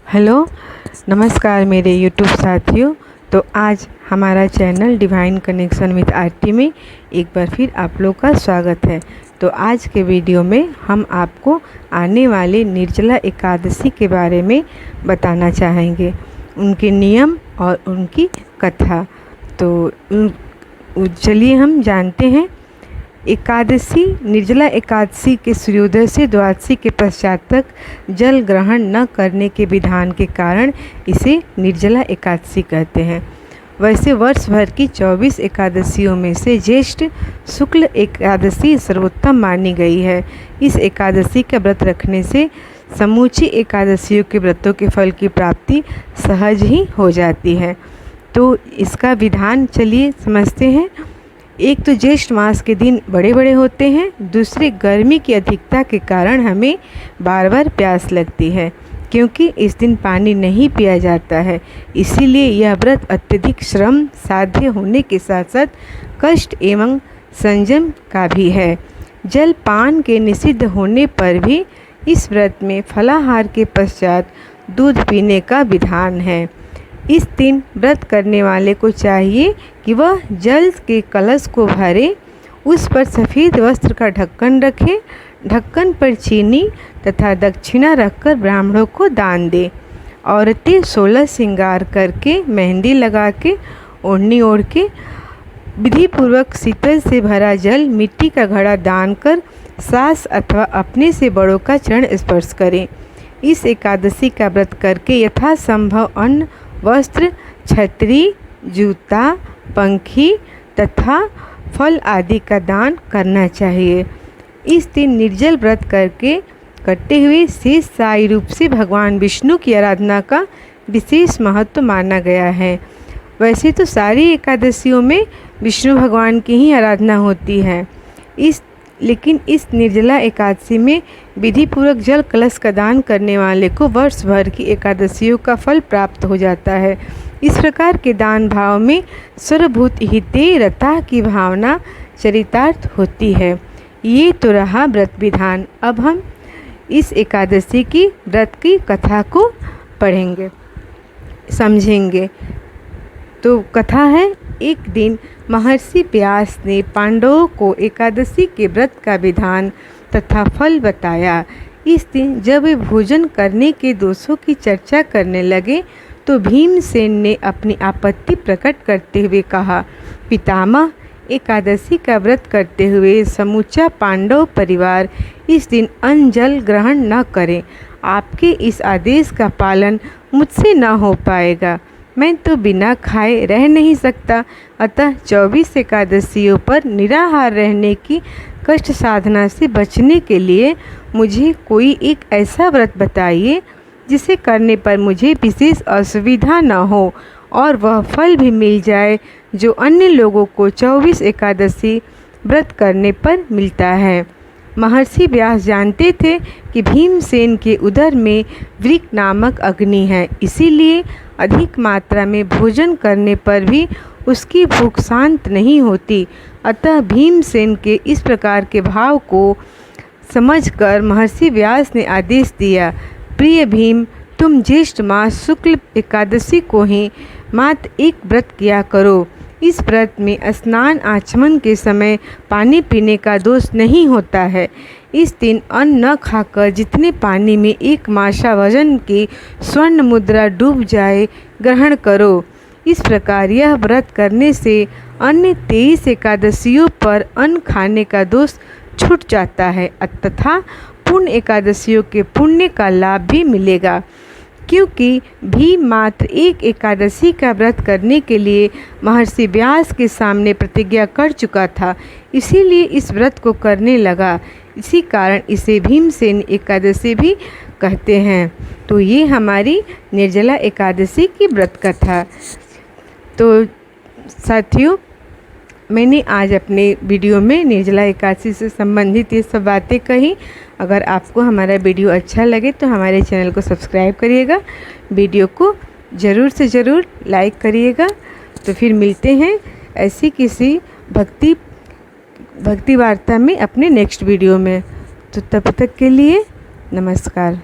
Hello, नमस्कार मेरे YouTube साथियों। तो आज हमारा चैनल डिवाइन कनेक्शन विद आरती में एक बार फिर आप लोग का स्वागत है। तो आज के वीडियो में हम आपको आने वाले निर्जला एकादशी के बारे में बताना चाहेंगे, उनके नियम और उनकी कथा। तो चलिए हम जानते हैं। एकादशी निर्जला एकादशी के सूर्योदय से द्वादशी के पश्चात तक जल ग्रहण न करने के विधान के कारण इसे निर्जला एकादशी कहते हैं। वैसे वर्ष भर की 24 एकादशियों में से ज्येष्ठ शुक्ल एकादशी सर्वोत्तम मानी गई है। इस एकादशी का व्रत रखने से समूची एकादशियों के व्रतों के फल की प्राप्ति सहज ही हो जाती है। तो इसका विधान चलिए समझते हैं। एक तो ज्येष्ठ मास के दिन बड़े बड़े होते हैं, दूसरे गर्मी की अधिकता के कारण हमें बार बार प्यास लगती है, क्योंकि इस दिन पानी नहीं पिया जाता है। इसीलिए यह व्रत अत्यधिक श्रम साध्य होने के साथ साथ कष्ट एवं संयम का भी है। जल पान के निषिद्ध होने पर भी इस व्रत में फलाहार के पश्चात दूध पीने का विधान है। इस दिन व्रत करने वाले को चाहिए कि वह जल के कलश को भरे, उस पर सफ़ेद वस्त्र का ढक्कन रखे, ढक्कन पर चीनी तथा दक्षिणा रखकर ब्राह्मणों को दान दे। औरतें 16 श्रृंगार करके, मेहंदी लगा के, ओढ़नी ओढ़ के विधिपूर्वक शीतल से भरा जल मिट्टी का घड़ा दान कर सास अथवा अपने से बड़ों का चरण स्पर्श करें। इस एकादशी का व्रत करके यथासंभव अन्न, वस्त्र, छतरी, जूता, पंखी तथा फल आदि का दान करना चाहिए। इस दिन निर्जल व्रत करते हुए शेष साई रूप से भगवान विष्णु की आराधना का विशेष महत्व माना गया है। वैसे तो सारी एकादशियों में विष्णु भगवान की ही आराधना होती है, लेकिन इस निर्जला एकादशी में विधिपूर्वक जल कलश का दान करने वाले को वर्ष भर की एकादशियों का फल प्राप्त हो जाता है। इस प्रकार के दान भाव में सर्वभूत हिते रता की भावना चरितार्थ होती है। ये तो रहा व्रत विधान। अब हम इस एकादशी की व्रत की कथा को पढ़ेंगे, समझेंगे। तो कथा है, एक दिन महर्षि व्यास ने पांडवों को एकादशी के व्रत का विधान तथा फल बताया। इस दिन जब वे भोजन करने के दोषों की चर्चा करने लगे तो भीमसेन ने अपनी आपत्ति प्रकट करते हुए कहा, पितामह, एकादशी का व्रत करते हुए समूचा पांडव परिवार इस दिन अन्न जल ग्रहण न करें। आपके इस आदेश का पालन मुझसे न हो पाएगा। मैं तो बिना खाए रह नहीं सकता। अतः 24 एकादशियों पर निराहार रहने की कष्ट साधना से बचने के लिए मुझे कोई एक ऐसा व्रत बताइए जिसे करने पर मुझे विशेष असुविधा न हो और वह फल भी मिल जाए जो अन्य लोगों को 24 एकादशी व्रत करने पर मिलता है। महर्षि व्यास जानते थे कि भीमसेन के उदर में वृक नामक अग्नि है, इसीलिए अधिक मात्रा में भोजन करने पर भी उसकी भूख शांत नहीं होती। अतः भीमसेन के इस प्रकार के भाव को समझकर महर्षि व्यास ने आदेश दिया, प्रिय भीम, तुम ज्येष्ठ मास शुक्ल एकादशी को ही मात्र एक व्रत किया करो। इस व्रत में स्नान आचमन के समय पानी पीने का दोष नहीं होता है। इस दिन अन्न न खाकर जितने पानी में एक माशा वजन की स्वर्ण मुद्रा डूब जाए ग्रहण करो। इस प्रकार यह व्रत करने से अन्य 23 एकादशियों पर अन्न खाने का दोष छूट जाता है तथा पूर्ण एकादशियों के पुण्य का लाभ भी मिलेगा। क्योंकि भीम मात्र एक एकादशी का व्रत करने के लिए महर्षि व्यास के सामने प्रतिज्ञा कर चुका था, इसीलिए इस व्रत को करने लगा। इसी कारण इसे भीमसेन एकादशी भी कहते हैं। तो ये हमारी निर्जला एकादशी की व्रत कथा। तो साथियों, मैंने आज अपने वीडियो में निर्जला एकादशी से संबंधित ये सब बातें कही। अगर आपको हमारा वीडियो अच्छा लगे तो हमारे चैनल को सब्सक्राइब करिएगा, वीडियो को ज़रूर से ज़रूर लाइक करिएगा। तो फिर मिलते हैं ऐसी किसी भक्ति वार्ता में अपने नेक्स्ट वीडियो में। तो तब तक के लिए नमस्कार।